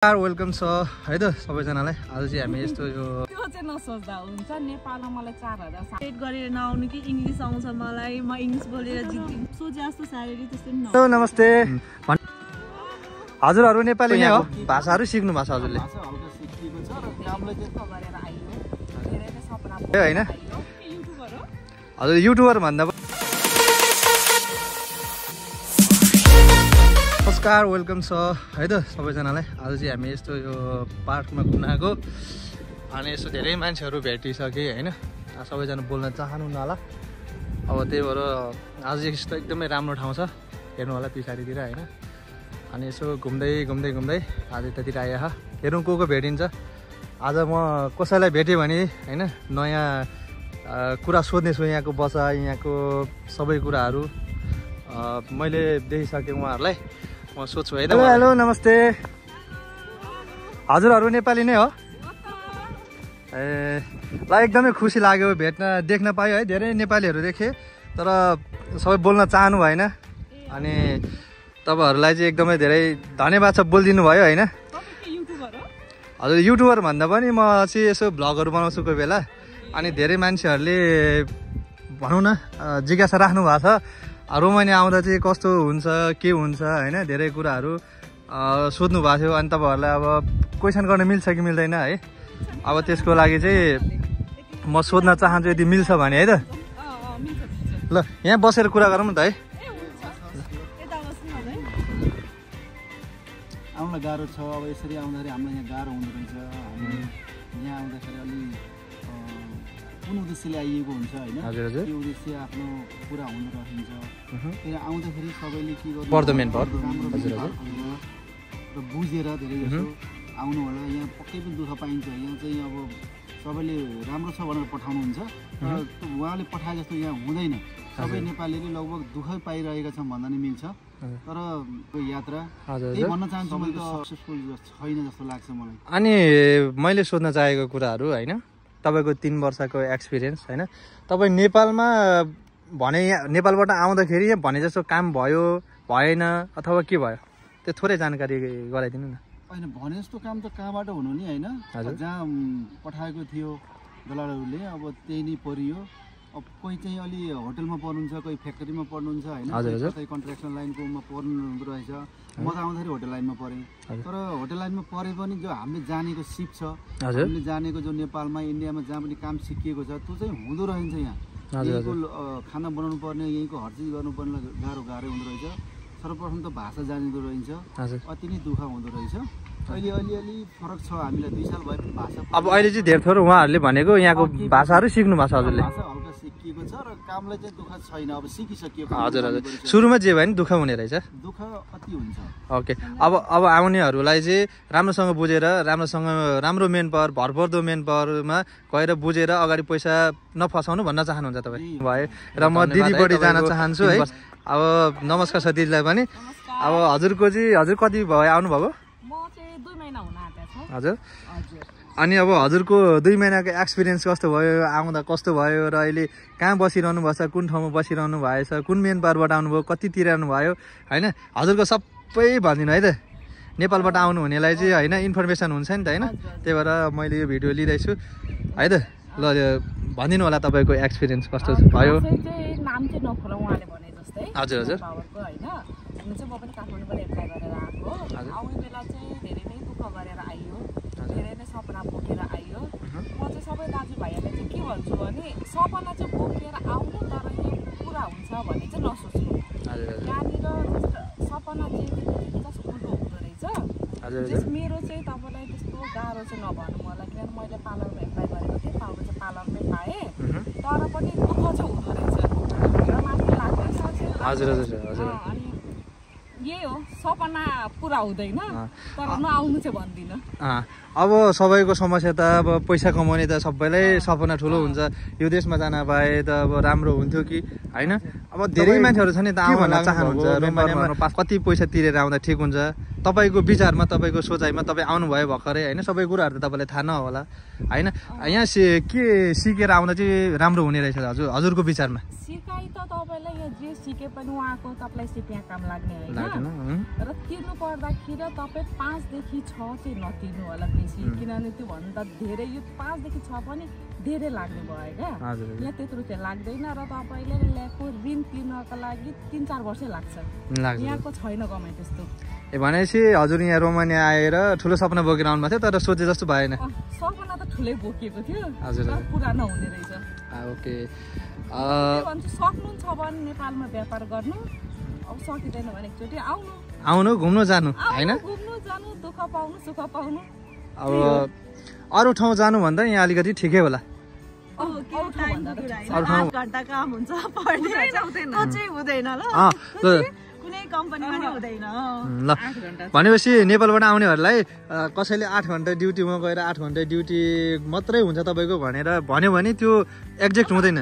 Welcome छ है त सबैजनालाई। आज चाहिँ हामी यस्तो यो त्यो चाहिँ नसोच्दा हुन्छ। नेपालमा मलाई 4000 सेट गरेर नआउनु कि इंग्लिश आउँछ मलाई, म इंग्लिश बोलेर जित्दिन सोचे जस्तो स्यालेरी त्यस्तै न। हेलो नमस्ते। हजुरहरु नेपाली नै हो? भाषाहरु सिक्नु भएको छ हजुरले? भाषा हल्का सिकिएको छ र कामले चाहिँ गरेर आइयो। धेरै नै सपना हैन? युट्युबर हो? हजुर युट्युबर भन्दा नमस्कार वेलकम छ है त सबैजनालाई। आज चाहिँ हामी यस्तो यो पार्कमा घुम्न आएको अनि यस्तो धेरै मान्छेहरू भेटिसके हैन। सबैजना बोल्न चाहनुहुन्न होला, अब त्यही भएर आज यस्तो एकदमै राम्रो ठाउँ छ, हेर्नु होला पछाडितिर हैन। अनि यसो घुम्दै आज यतातिर आए हेरौँ को भेटिन्छ। आज म कसैलाई भेटेँ भने हैन नयाँ कुरा सोध्नेछु, यहाँको बसा यहाँको सबै कुराहरू मैले देखिसकेँ उहाँहरूलाई। म सोध्छु है त। हेलो नमस्ते। हजुरहरू नेपाली नै हो? ए ल एकदमै खुसी लाग्यो देख्न पायो है। धेरै नेपालीहरू देखेँ तर सबै बोल्न चाहनु भएन। अनि तपाईँहरूलाई चाहिँ एकदमै धेरै धन्यवाद छ, बोलिदिनु भयो होइन। हजुर युट्युबर भन्दा पनि म चाहिँ यसो भ्लगहरू बनाउँछु कोही बेला। अनि धेरै मान्छेहरूले भनौँ न जिज्ञासा राख्नु भएको छ रोमानी आउँदा चाहिँ कस्तो हुन्छ के हुन्छ होइन, धेरै कुराहरू सोध्नु भएको थियो। अनि तपाईँहरूलाई अब क्वेसन गर्न मिल्छ कि मिल्दैन है, अब त्यसको लागि चाहिँ म सोध्न चाहन्छु यदि मिल्छ भने है त। ल यहाँ बसेर कुरा गरौँ न त है। आउन गाह्रो छ, अब यसरी आउँदाखेरि हामीलाई यहाँ गाह्रो हुँदो रहेछ। हामी यहाँ आउँदाखेरि अलि कुन उद्देश्यले आइएको हुन्छ होइन, त्यो उद्देश्य आफ्नो पुरा हुँदो रहन्छ। फेरि आउँदाखेरि सबैले के गर्नु र बुझेर धेरै जसो आउनु होला। यहाँ पक्कै पनि दुःख पाइन्छ। यहाँ चाहिँ अब सबैले राम्रो छ भनेर पठाउनुहुन्छ तर उहाँले पठाए जस्तो यहाँ हुँदैन। सबै नेपालीले लगभग दुःखै पाइरहेका छौँ भन्दा नि मिल्छ। तर यो यात्रा त्यही भन्न चाहन्छु, मैले सक्सेसफुल छैन जस्तो लाग्छ मलाई। अनि मैले सोध्न चाहेको कुराहरू होइन, तपाईँको 3 वर्षको एक्सपिरियन्स होइन, तपाईँ नेपालमा भने नेपालबाट आउँदाखेरि भने जस्तो काम भयो भएन अथवा के भयो, त्यो थोरै जानकारी गराइदिनु न। होइन भने जस्तो काम त कहाँबाट हुनु नि होइन, जहाँ पठाएको थियो दलालहरूले अब त्यही नै परियो। अब कोही चाहिँ अलि होटलमा पर्नुहुन्छ, कोही फ्याक्ट्रीमा पर्नुहुन्छ होइन, कोही कन्स्ट्रक्सन लाइनकोमा पर्नु हुँदो रहेछ। म त आउँदाखेरि होटल लाइनमा परेँ। तर होटल लाइनमा परे पनि जो हामीले जानेको सिप छ, हामीले जानेको जो नेपालमा इन्डियामा जहाँ पनि काम सिकिएको छ त्यो चाहिँ हुँदो रहेछ। यहाँ यहीँको खाना बनाउनु पर्ने, यहीँको हर चिज गर्नुपर्ने गाह्रो हुँदो रहेछ। सर्वप्रथम त भाषा जानिँदो रहेछ, अति नै दुःख हुँदो रहेछ। अहिले अलिअलि फरक छ, हामीलाई 2 साल भए पनि भाषा अब अहिले चाहिँ धेरै थोर उहाँहरूले भनेको यहाँको भाषाहरू सिक्नु भएको छ हजुरले? भाषा हल्का सिकिएको छ र कामलाई चाहिँ दुःख छैन, अब सिकिसकिएको। हजुर सुरुमा जे भयो नि दुःख हुने रहेछ, दुःख अति हुन्छ। ओके अब आउनेहरूलाई चाहिँ राम्रोसँग बुझेर राम्रो मेन पावर भरपर्दो मेन पावरमा गएर बुझेर अगाडि पैसा नफसाउनु भन्न चाहनुहुन्छ तपाईँ भयो। र म दिदी बढी जान चाहन्छु है। अब नमस्कार छ दिदीलाई पनि। अब हजुरको चाहिँ हजुर कति भयो आउनुभएको? हजुर अनि अब हजुरको 2 महिनाको एक्सपिरियन्स कस्तो भयो, आउँदा कस्तो भयो र अहिले कहाँ बसिरहनु भएको छ, कुन ठाउँमा बसिरहनु भएछ, कुन मेन पावरबाट आउनुभयो, कति तिर्नु भयो होइन, हजुरको सबै भनिदिनु है त। नेपालबाट आउनु हुनेलाई चाहिँ होइन इन्फर्मेसन हुन्छ नि त होइन, त्यही भएर मैले यो भिडियो लिइरहेछु है त। ल भनिदिनु होला तपाईँको एक्सपिरियन्स कस्तो भयो। नाम चाहिँ नखोला उहाँले भने जस्तै। हजुर पावरको होइन, हुन चाहिँ म पनि काठमाडौँबाट एप्लाई गरेर आएको। आउने बेला चाहिँ धेरै नै दुःख गरेर आइयो, धेरै नै सपना बोकेर आइयो। म चाहिँ सबै दाजुभाइहरूलाई चाहिँ के भन्छु भने सपना चाहिँ बोकेर आउनु तर यो पुरा हुन्छ भन्ने चाहिँ नसोच्नु। यहाँनिर सपना चाहिँ जस्तो ठुलो हुँदो रहेछ। मेरो चाहिँ तपाईँलाई त्यस्तो गाह्रो चाहिँ नभन्नु मलाई, किनभने मैले पार्लरमा एप्लाई गरेको थिएँ, पाउनु चाहिँ पार्लरमै पाएँ। तर पनि दुःख चाहिँ हुँदो रहेछ र माथि लाग्दैछ। अनि यही हो, सपना पुरा हुँदैन तर नआउनु चाहिँ भन्दिनँ। अब सबैको समस्या त अब पैसा कमाउने त सबैलाई सपना ठुलो हुन्छ, यो देशमा जान पाए त अब राम्रो हुन्थ्यो कि होइन। अब धेरै मान्छेहरू छ नि त आउन चाहनुहुन्छ, कति पैसा तिरेर आउँदा ठिक हुन्छ तपाईँको विचारमा तपाईँको सोचाइमा तपाईँ आउनुभयो भर्खरै होइन सबै कुराहरू त तपाईँलाई थाहा नहोला होइन यहाँ के सिकेर आउँदा चाहिँ राम्रो हुने रहेछ हजुरको विचारमा सिकाइ त तपाईँलाई यहाँ जे सिके पनि उहाँको तपाईँलाई सिक्या काम लाग्ने होइन र तिर्नु पर्दाखेरि तपाईँ 5 देखि 6 चाहिँ नतिर्नु होला बेसी किनभने त्योभन्दा धेरै यो 5 देखि 6 पनि धेरै लाग्ने भयो क्या यहाँ त्यत्रो चाहिँ लाग्दैन र तपाईँले ल्याएको ऋण तिर्नको लागि 3-4 वर्षै लाग्छ यहाँको छैन कमाइ त्यस्तो भनेपछि हजुर यहाँ रोमानिया आएर ठुलो सपना बोकेर आउनु भएको थियो तर सोचे जस्तो भएन सपना त ठुलै बोकेको थियो हजुर पुरा नहुने रहेछ ओके सक्नुहुन्छ भने नेपालमा व्यापार गर्नु अब सकिँदैन भने एकचोटि आउनु घुम्नु जानु होइन घुम्नु जानु दुःख पाउनु सुख पाउनु अब अरू ठाउँ जानुभन्दा यहाँ अलिकति ठिकै होला घण्टा काम हुन्छ हुँदैन कुनै कम्पनीमा नि हुँदैन ल भनेपछि नेपालबाट आउनेहरूलाई कसैले 8 घण्टा ड्युटीमा गएर 8 घण्टा ड्युटी मात्रै हुन्छ तपाईँको भनेर भन्यो भने त्यो एक्ज्याक्ट हुँदैन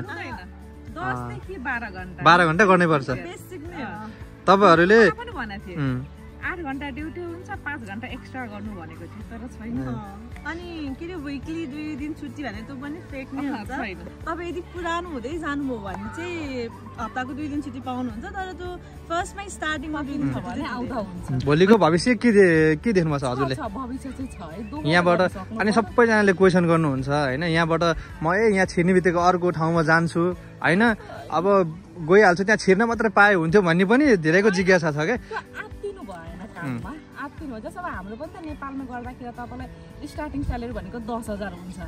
12 घण्टा गर्नै पर्छ तपाईँहरूले 8 घण्टा ड्युटी हुन्छ 5 घण्टा एक्स्ट्रा गर्नु भनेको थियो तर छैन अनि के अरे विकली 2 दिन छुट्टी भने त्यो पनि फेक नै हुन्छ तपाईँ यदि पुरानो हुँदै जानुभयो भने चाहिँ हप्ताको 2 दिन छुट्टी पाउनुहुन्छ तर त्यो फर्स्टमै स्टार्टिङमा 2 दिन छ भने आउँदा हुन्छ भोलिको भविष्य के देख्नु भएको छ हजुरले भविष्य चाहिँ छ है यहाँबाट अनि सबैजनाले क्वेसन गर्नुहुन्छ होइन यहाँबाट म यहाँ छिर्ने बित्तिकै अर्को ठाउँमा जान्छु होइन अब गइहाल्छु त्यहाँ छिर्न मात्रै पाए हुन्थ्यो भन्ने पनि धेरैको जिज्ञासा छ क्या आत्तिनु हो जस्तो अब हाम्रो पनि त नेपालमा गर्दाखेरि तपाईँलाई स्टार्टिङ स्यालेरी भनेको 10,000 हुन्छ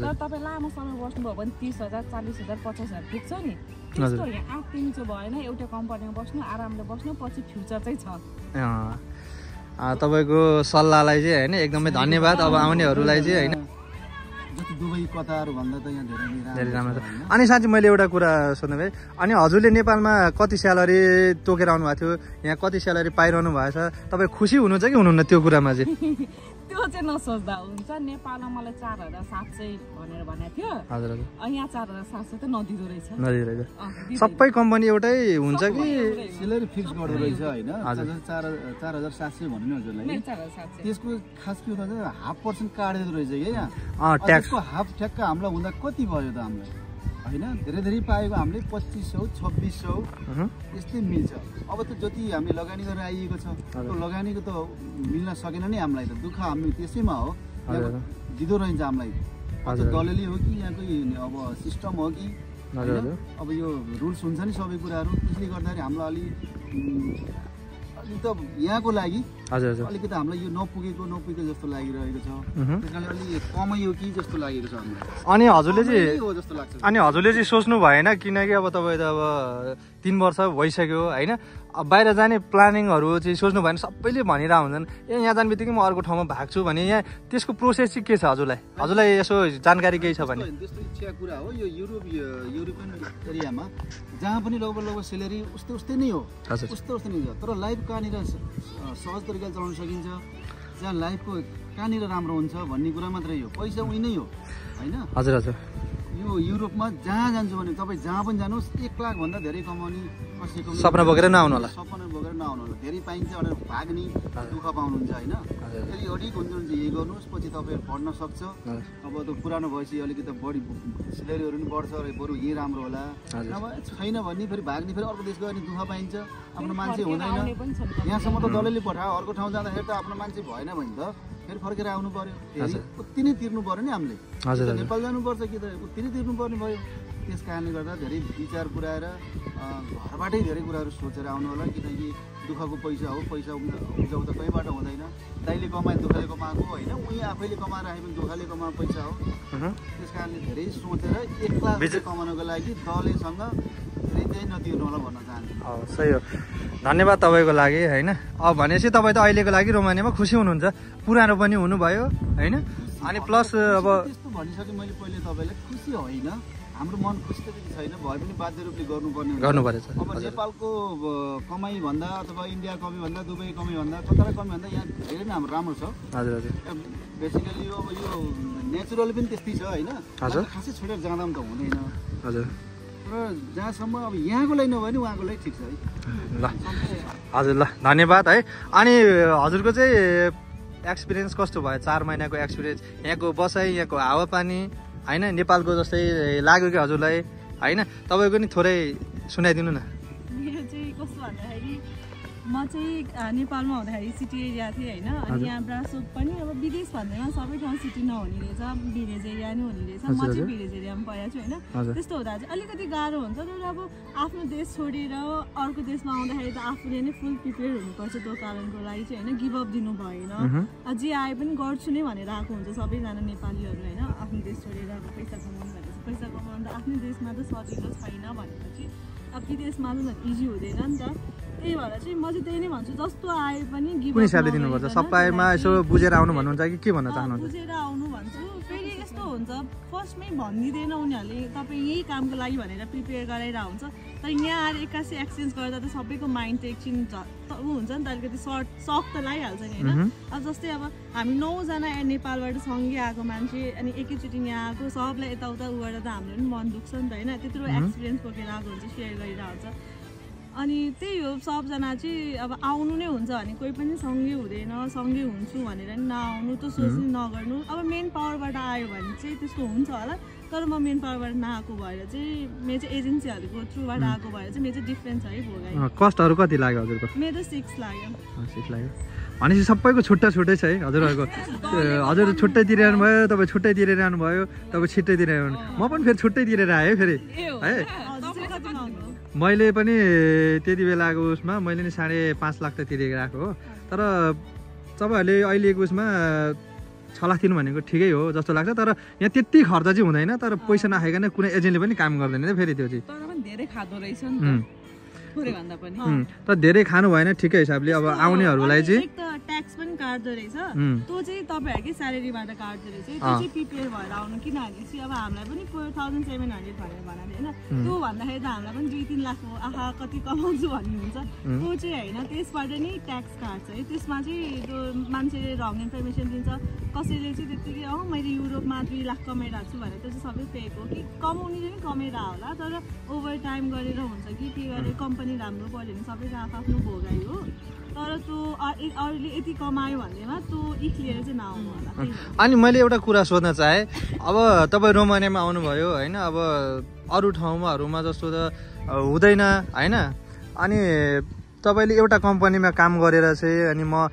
तर तपाईँ लामो समय बस्नुभयो भने 30,000 40,000 50,000 पुग्छ नि त्यस्तो यहाँ आत्तिनु चाहिँ भएन एउटा कम्पनीमा बस्नु आरामले बस्नु पछि फ्युचर चाहिँ छ तपाईँको सल्लाहलाई चाहिँ होइन एकदमै धन्यवाद अब आउनेहरूलाई चाहिँ होइन दुबई कतार भन्दा त यहाँ धेरै राम्रो छ अनि साँच्चै मैले एउटा कुरा सोध्नु भए अनि हजुरले नेपालमा कति स्यालेरी तोकेर आउनु भएको थियो यहाँ कति स्यालेरी पाइरहनु भएछ तपाईँ खुसी हुनुहुन्छ कि हुनुहुन्न त्यो कुरामा चाहिँ त्यो चाहिँ नसोच्दा हुन्छ नेपालमा मलाई 4,700 भनेर भनेको थियो हजुर यहाँ 4,700 त नदिँदो रहेछ सबै कम्पनी एउटै हुन्छ कि स्यालेरी फिक्स गर्दो रहेछ होइन 4,700 भन्नु नि हजुरलाई त्यसको खास के हुन्छ 0.5% काट्दो रहेछ के यहाँ ट्याक्सको हाफ ठ्याक्क हामीलाई हुँदा कति भयो त हामीलाई होइन धेरै पाएको हामीले 2,500 2,600 यस्तै मिल्छ अब त जति हामीले लगानी गरेर आइएको छ त्यो लगानीको त मिल्न सकेन नि हामीलाई त दुःख हामी त्यसैमा हो दिँदो रहन्छ हामीलाई दलले हो कि यहाँको अब सिस्टम हो कि अब यो रुल्स हुन्छ नि सबै कुराहरू त्यसले गर्दाखेरि हामीलाई अलि त यहाँको लागि अलिकति हामीलाई यो नपुगेको जस्तो लागिरहेको छ त्यसकारणले अलि कमै हो कि जस्तो लागेको छ हामीलाई अनि हजुरले चाहिँ सोच्नु भएन किनकि अब तपाईँ त अब 3 वर्ष भइसक्यो होइन अब बाहिर जाने प्लानिङहरू चाहिँ सोच्नु भएन सबैले भनिरहेको हुन्छन् यहाँ जाने बित्तिकै म अर्को ठाउँमा भाग्छु भने यहाँ त्यसको प्रोसेस चाहिँ के छ हजुरलाई यसो जानकारी केही छ भने त्यस्तो इच्छा कुरा हो यो युरोपियन एरियामा जहाँ पनि लगभग स्यालेरी उस्तै नै हो उस्तै नै हो तर लाइफ कहाँनिर सहज तरिकाले चलाउन सकिन्छ जहाँ लाइफको कहाँनिर राम्रो हुन्छ भन्ने कुरा मात्रै हो पैसा उही नै हो होइन हजुर यो युरोपमा जहाँ जान्छु भने तपाईँ जहाँ पनि जानुहोस् 1 लाख भन्दा धेरै कमाउने कसैको सपना बोकेर नआउनु होला धेरै पाइन्छ भनेर भाग्ने दुःख पाउनुहुन्छ होइन त्यसले अलिक हुन्छ भने यही गर्नुहोस् पछि तपाईँ पढ्न सक्छ अब त्यो पुरानो भएपछि अलिकति बढी स्यालेरीहरू पनि बढ्छ बरु यही राम्रो होला नभए छैन भने फेरि भाग्ने फेरि अर्को देश गयो भने दुःख पाइन्छ आफ्नो मान्छे हुँदैन यहाँसम्म त दलैले पठायो अर्को ठाउँ जाँदाखेरि त आफ्नो मान्छे भएन भने त फेरि फर्केर आउनु पर्यो उति नै तिर्नु पर्यो नि हामीले नेपाल जानुपर्छ कि त उति नै तिर्नु पर्ने भयो त्यस कारणले गर्दा धेरै विचार पुऱ्याएर घरबाटै धेरै कुराहरू सोचेर आउनु होला किनकि दुःखको पैसा हो पैसा उब्जाउ त कहीँबाट हुँदैन दाइले कमाए दुःखले कमाएको होइन उही आफैले कमाएर आए पनि दुःखले कमाएको पैसा हो त्यस कारणले धेरै सोचेर 1 लाख कमाउनको लागि दलेसँग धेरै चाहिँ नदिनु होला भन्न चाहन्छु सही हो धन्यवाद तपाईँको लागि होइन अब भनेपछि तपाईँ त अहिलेको लागि रोमानियामा खुसी हुनुहुन्छ पुरानो पनि हुनुभयो होइन अनि प्लस अब त्यस्तो भनिसकेँ मैले पहिले तपाईँलाई खुसी होइन हाम्रो मन खुसी त छैन भए पनि बाध्य रूपले गर्नुपर्छ अब नेपालको कमाई भन्दा अथवा इन्डिया कमाई भन्दा दुबई कमाई भन्दा कतार कमाई भन्दा यहाँ धेरै नै हाम्रो राम्रो छ बेसिकली अब यो नेचुरल पनि त्यस्तै छ होइन खासै छोडेर जाँदा पनि त हुँदैन र जहाँसम्म अब यहाँको लागि नभए नि उहाँको लागि ठिक छ है। ल हजुर, ल धन्यवाद है। अनि हजुरको चाहिँ एक्सपिरियन्स कस्तो भयो? 4 महिनाको एक्सपिरियन्स, यहाँको बसाइ, यहाँको हावापानी होइन, नेपालको जस्तै लाग्यो कि हजुरलाई होइन? तपाईँको नि थोरै सुनाइदिनु न। मेरो चाहिँ कस्तो भन्दाखेरि म चाहिँ नेपालमा हुँदाखेरि सिटी एरिया थिएँ होइन, अनि यहाँ ब्रासोक पनि अब विदेश भन्दैमा सबै ठाउँ सिटी नहुने रहेछ, भिलेज एरिया नै हुने रहेछ। म चाहिँ भिलेज एरियामा परेको छु होइन। त्यस्तो हुँदा चाहिँ अलिकति गाह्रो हुन्छ, तर अब आफ्नो देश छोडेर अर्को देशमा आउँदाखेरि त आफूले नै फुल प्रिपेयर हुनुपर्छ त्यो कारणको लागि चाहिँ होइन। गिभ अप दिनु भएन, जे आए पनि गर्छु नै भनेर आएको हुन्छ सबैजना नेपालीहरू होइन। आफ्नो देश छोडेर अब पैसा कमाउनु भनेपछि पैसा कमाउनु त आफ्नै देशमा त सजिलो छैन भनेपछि अब विदेशमा त इजी हुँदैन नि त। त्यही भएर चाहिँ म चाहिँ त्यही नै भन्छु, जस्तो आए पनि गिभ कुन हिसाबले दिनुपर्छ? सबैमा यसो बुझेर आउनु भन्नुहुन्छ कि के भन्न चाहनुहुन्छ? बुझेर आउनु भन्छु। फेरि यस्तो हुन्छ, फर्स्टमै भनिदिँदैन उनीहरूले तपाईँ यही कामको लागि भनेर प्रिपेयर गराइरहेको हुन्छ, तर यहाँ आएर एक्कासी एक्सचेन्ज गर्दा त सबैको माइन्ड त एकछिन ऊ हुन्छ नि त, अलिकति सक त लागिहाल्छ नि होइन। अब जस्तै अब हामी 9 जना नेपालबाट सँगै आएको मान्छे अनि एकैचोटि यहाँ आएको, सबलाई यताउता ऊ गर्दा त हाम्रो पनि मन दुख्छ नि त होइन। त्यत्रो एक्सपिरियन्स बोकेर आएको हुन्छ, सेयर गरिरहेको हुन्छ। अनि त्यही हो, सबजना चाहिँ अब आउनु नै हुन्छ भने कोही पनि सँगै हुँदैन, सँगै हुन्छु भनेर नि नआउनु, त्यो सोच्नु नगर्नु। अब मेन पावरबाट आयो भने चाहिँ त्यस्तो हुन्छ होला, तर म मेन पावरबाट नआएको भएर चाहिँ मेरो चाहिँ एजेन्सीहरूको थ्रुबाट आएको भएर चाहिँ मेरो चाहिँ डिफ्रेन्स है भोगाइ। कस्टहरू कति लाग्यो हजुरको? मेरो 6 लाग्यो। 6 लाग्यो भनेपछि सबैको छुट्टा छुट्टै छ है हजुरहरूको। हजुर छुट्टै तिरिरहनु भयो, तपाईँ छुट्टै तिरिरहनु भयो, तपाईँ छिट्टै तिरिरहनु, म पनि फेरि छुट्टै तिरेर आएँ फेरि है। मैले पनि त्यति बेलाको उसमा मैले नि 5.5 लाख त तिरेको आएको हो, तर तपाईँहरूले अहिलेको उसमा 6 लाख तिर्नु भनेको ठिकै हो जस्तो लाग्छ। तर यहाँ त्यति खर्च चाहिँ हुँदैन, तर पैसा नखाइकन कुनै एजेन्टले पनि काम गर्दैन फेरि त्यो चाहिँ। तर पनि धेरै खाँदो रहेछ नि त, थोरै भन्दा पनि। तर धेरै खानु भएन ठिकै हिसाबले। अब आउनेहरूलाई चाहिँ ट्याक्स पनि काट्दो रहेछ, त्यो चाहिँ तपाईँहरूकै स्यालेरीबाट काट्दो रहेछ। त्यो चाहिँ प्रिपेयर भएर आउनु, किनभने अब हामीलाई पनि 4700 भनेर भनेको होइन, त्यो भन्दाखेरि त हामीलाई पनि 2-3 लाख आहा कति कमाउँछु भन्ने हुन्छ, त्यो चाहिँ होइन। त्यसबाट नै ट्याक्स काट्छ है। त्यसमा चाहिँ त्यो मान्छेले रङ इन्फर्मेसन दिन्छ, कसैले चाहिँ त्यत्तिकै मैले युरोपमा 2 लाख कमाइरहेको छु भनेर त्यो चाहिँ सबै फेक हो कि कमाउनेले पनि कमाइरहेको होला, तर ओभर टाइम गरेर हुन्छ कि के गरेर कम्पनी राम्रो पऱ्यो भने सबैको आफ्नो भोगाइ हो। तर त्यो अरूले यति कमायो भन्दैमा त्यो इख लिएर चाहिँ नआउनु होला। अनि मैले एउटा कुरा सोध्न चाहेँ, अब तपाईँ रोमानियामा आउनुभयो होइन, अब अरू ठाउँमाहरूमा जस्तो त हुँदैन होइन। अनि तपाईँले एउटा कम्पनीमा काम गरेर चाहिँ अनि म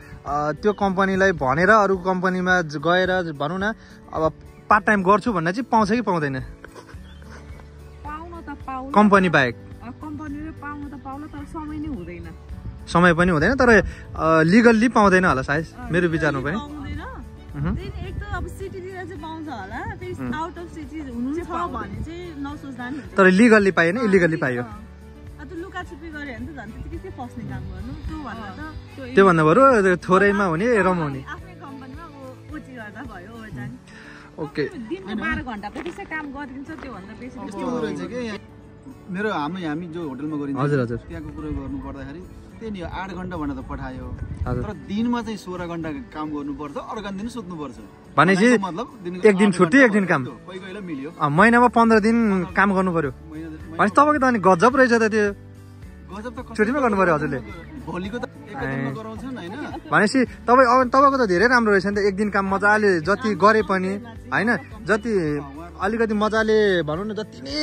त्यो कम्पनीलाई भनेर अरू कम्पनीमा गएर भनौँ न अब पार्ट टाइम गर्छु भन्ने चाहिँ पाउँछ कि पाउँदैन? पाउन त पाउँ, कम्पनी बाहेक कम्पनीले पाउनु त पाउला, तर समय नै हुँदैन। समय पनि हुँदैन, तर लिगल्ली पाउँदैन होला सायद मेरो विचारमा पनि। एक त अब सिटीतिर चाहिँ पाउँछ होला, फेरि आउट अफ सिटी हुनु छ भने चाहिँ नसोच्दा नि हुन्छ। तर लिगल्ली पाएन, इलिगल्ली पाइयो। त्यो लुकाछुपी गऱ्यो भने त झन् त्यतिकै फस्ने काम गर्नु, त्यो भन्दा त त्योभन्दा बरु थोरैमा हुने रमाउने। आफ्नै कम्पनीमा ओटी गर्दा भयो ओभरटाइम। ओके, दिनको 12 घण्टा त त्यसै काम गरिदिन्छ, त्योभन्दा बेसी रहेछ कि मेरो हामी जो होटलमा गरिन्छ हजुर हजुर त्यहाँको कुरा गर्नु पर्दाखेरि त्यही नि 8 घण्टा भनेर त पठायो, तर दिनमा चाहिँ 16 घण्टा काम गर्नुपर्छ, अर्को दिन सुत्नुपर्छ भनेपछि एक दिन छुट्टी एक दिन काम। मिल्यो महिनामा 15 दिन काम गर्नु पर्यो भनेपछि तपाईँको त अनि गजब रहेछ त त्यो। गजब त छुट्टीमा गर्नु पर्यो हजुरले? भोलिको त एक दिनमा गराउँछन् हैन। भनेपछि तपाईँको त धेरै राम्रो रहेछ नि त। एक दिन काम मजाले जति गरे पनि होइन, जति अलिकति मजाले भनौँ न, जति नै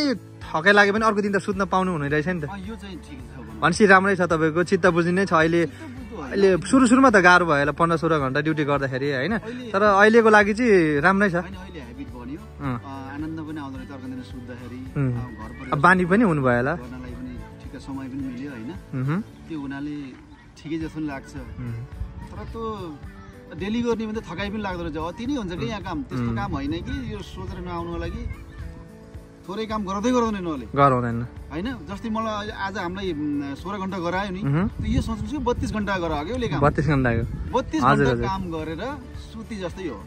थकाइ लागे पनि अर्को दिन त सुत्न पाउनु हुने रहेछ नि त। यो चाहिँ ठिक छ भनेपछि राम्रै छ तपाईँको, चित्त बुझ्ने नै छ। अहिले सुरुमा त गाह्रो भयो होला 15-16 घन्टा ड्युटी गर्दाखेरि होइन, तर अहिलेको लागि चाहिँ राम्रै छ। अहिले हेबिट बन्यो, आनन्द पनि आउँदो रहेछ अर्को दिन सुत्दाखेरि, घर बानी पनि हुनुभयो होला, गर्नलाई पनि ठिक समय पनि मिल्यो होइन। त्यो हुनाले ठिकै जस्तो लाग्छ। तर त्यो डेली गर्ने भने त थकाइ पनि लाग्दो रहेछ, अति नै हुन्छ कि यहाँ काम। त्यस्तो काम होइन कि यो सोचेर नआउनुको लागि थोरै काम गराउँदै गराउँदैन गराउँदैन होइन। जस्तै मलाई आज हामीलाई 16 घण्टा गरायो नि, यो सोच्नु कि 32 घण्टा गरायो कि उसले काम। 32 घण्टा काम गरेर सुति जस्तै हो,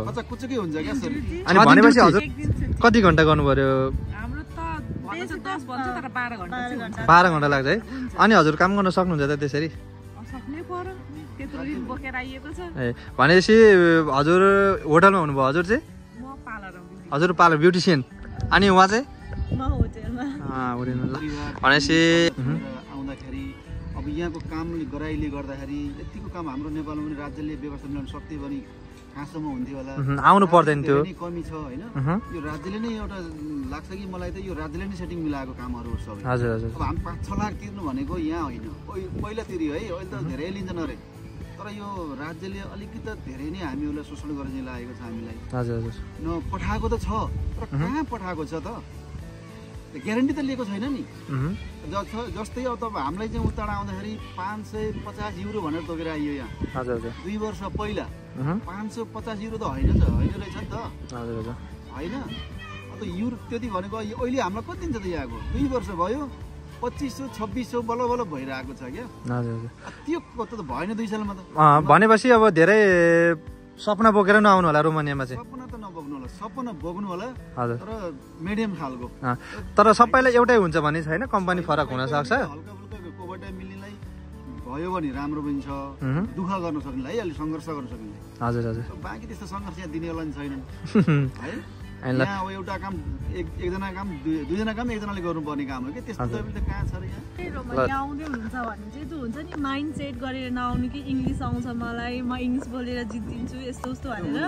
कच्चा कुच्चकै हुन्छ क्या शरीर। अनि भनेपछि हजुर कति घण्टा गर्नु पर्यो? हाम्रो त भन्छ 10 भन्छ, तर 12 घण्टा 12 घण्टा लाग्छ है। अनि हजुर काम गर्न सक्नुहुन्छ त त्यसरी? सक्नै पर्यो, त्यत्रो दिन बोकेर आइएको छ। ए भनेपछि हजुर होटलमा हुनुभयो? हजुर चाहिँ म पार्लर, हजुर पार्लर ब्युटिसियन, अनि उहाँ चाहिँ म होटलमा। भनेपछि आउँदाखेरि अब यहाँको काम गराइले गर्दाखेरि यतिको काम हाम्रो नेपालमा पनि राज्यले व्यवस्था मिलाउन सक्थ्यो भने कहाँसम्म हुन्थ्यो होला आउनु पर्दैन थियो कमी छ होइन यो राज्यले नै एउटा लाग्छ कि मलाई त यो राज्यले नै सेटिङ मिलाएको कामहरू हो सबै हजुर हजुर अब हामी 5-6 लाख तिर्नु भनेको यहाँ होइन पहिला तिर्यो है अहिले त धेरै लिँदैन अरे तर यो राज्यले अलिकति धेरै नै हामीहरूलाई शोषण गर्ने लागेको छ हामीलाई हजुर हजुर न पठाएको त छ तर कहाँ पठाएको छ त ग्यारेन्टी त लिएको छैन नि जस्तै अब तपाईँ हामीलाई चाहिँ उताबाट आउँदाखेरि 550 युरो भनेर तोकेर आइयो यहाँ हजुर हजुर 2 वर्ष पहिला 550 युरो त होइन रहेछ नि त हजुर हजुर होइन अब युरो त्यति भनेको अहिले हामीलाई कति दिन्छ त यहाँको 2 वर्ष भयो 2500-2600 बल्ल बल्ल भइरहेको छ क्या हजुर हजुर त्यो त भएन 2 सालमा त भनेपछि अब धेरै सपना बोकेर नआउनु होला रोमानियामा चाहिँ सपना त नबोक्नु होला सपना बोक्नु होला हजुर तर मिडियम खालको तर सबैलाई एउटै हुन्छ भने छैन कम्पनी फरक हुन सक्छ हल्का फुल्का कोबाट मिल्नेलाई भयो भने राम्रो पनि छ दुःख गर्न सक्नेलाई है अलि सङ्घर्ष गर्न सक्नेलाई हजुर हजुर बाँकी त्यस्तो सङ्घर्ष यहाँ दिनेवाला नि छैनन् है यहाँ अब एउटा काम एकजना काम दुईजना काम एकजनाले गर्नुपर्ने काम हो कि त्यस्तो त कहाँ छ र यहाँ आउँदै हुनुहुन्छ भने चाहिँ त्यो हुन्छ नि माइन्ड सेट गरेर नआउनु कि इङ्ग्लिस आउँछ मलाई म इङ्ग्लिस बोलेर जित्दिन्छु यस्तो उस्तो भनेर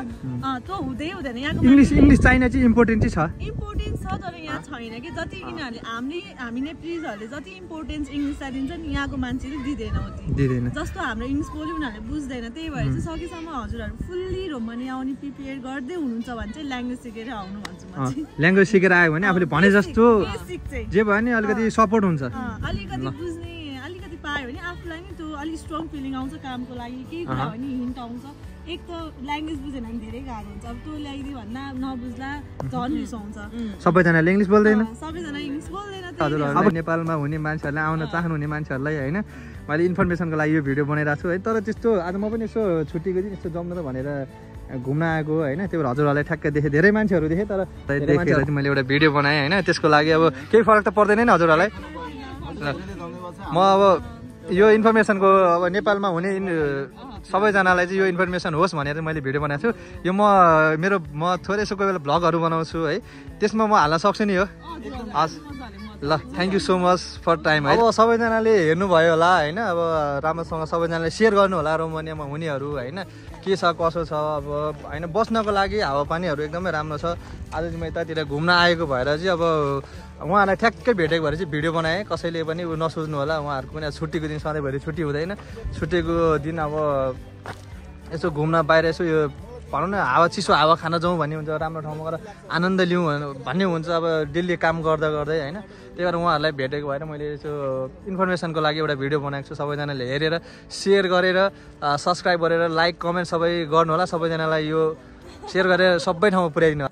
त्यो हुँदै हुँदैन यहाँको इङ्ग्लिस चाहिने चाहिँ इम्पोर्टेन्ट चाहिँ छ इम्पोर्टेन्स छ तर यहाँ छैन कि जति किनभने हामी नेप्लिजहरूले जति इम्पोर्टेन्स इङ्ग्लिसलाई दिन्छ नि यहाँको मान्छेले दिँदैन दिँदैन जस्तो हाम्रो इङ्ग्लिस बोल्यो उनीहरूले बुझ्दैन त्यही भएर चाहिँ सकेसम्म हजुरहरू फुल्ली रोमानिया आउने प्रिपेयर गर्दै हुनुहुन्छ भने चाहिँ ल्याङ्ग्वेज सिकेर आउनु भन्छु म चाहिँ ल्याङ्ग्वेज सिकेर आयो भने आफूले भने जस्तो जे भयो नि अलिकति सपोर्ट हुन्छ अलिकति बुझ्ने अलिकति पायो भने आफूलाई नि त्यो अलिक स्ट्रङ फिलिङ आउँछ कामको लागि केही कुरा भने हिन्ट आउँछ एक त ल्याङ्ग्वेज बुझेन भने धेरै गाह्रो हुन्छ अब त्यो ल्याइदियो भन्दा नबुझ्ला झन् रिसाउँछ सबैजनाले इङ्ग्लिस बोल्दैन सबैजना इङ्ग्लिस बोल्दैन अब नेपालमा हुने मान्छेहरूलाई आउन चाहनुहुने मान्छेहरूलाई होइन मैले इन्फर्मेसनको लागि यो भिडियो बनाइरहेको छु है तर त्यस्तो आज म पनि यसो छुट्टीको दिन यस्तो जम्नु त भनेर घुम्न आएको होइन त्यो भएर हजुरहरूलाई ठ्याक्कै देखेँ धेरै मान्छेहरू देखेँ तर देखेर चाहिँ मैले एउटा भिडियो बनाएँ होइन त्यसको लागि अब केही फरक त पर्दैन नि हजुरहरूलाई म अब यो इन्फर्मेसनको अब नेपालमा हुने सबैजनालाई चाहिँ यो इन्फर्मेसन होस् भनेर मैले भिडियो बनाएको छु यो म थोरै यसो कोही बेला भ्लगहरू बनाउँछु है त्यसमा म हाल्न सक्छु नि हो हस् ल thank you so much for time है अब सबैजनाले हेर्नुभयो होला होइन अब राम्रोसँग सबैजनाले सेयर गर्नु होला रोमानियामा हुनेहरू होइन के छ कसो छ अब होइन बस्नको लागि हावापानीहरू एकदमै राम्रो छ आज चाहिँ म यतातिर घुम्न आएको भएर चाहिँ अब उहाँहरूलाई ठ्याक्कै भेटेको भएर चाहिँ भिडियो बनाएँ कसैले पनि नसोच्नु होला उहाँहरूको पनि छुट्टीको दिन सधैँभरि छुट्टी हुँदैन छुट्टीको दिन अब यसो घुम्न बाहिर यसो यो भनौँ न हावा चिसो हावा खान जाउँ भन्ने हुन्छ राम्रो ठाउँमा गएर आनन्द लिउँ भन्ने हुन्छ अब डेली काम गर्दा गर्दै होइन त्यही भएर उहाँहरूलाई भेटेको भएर मैले यसो इन्फर्मेसनको लागि एउटा भिडियो बनाएको छु सबैजनाले हेरेर सेयर गरेर सब्सक्राइब गरेर लाइक कमेन्ट सबै गर्नु होला सबैजनालाई यो सेयर गरेर सबै ठाउँमा पुर्याइदिनु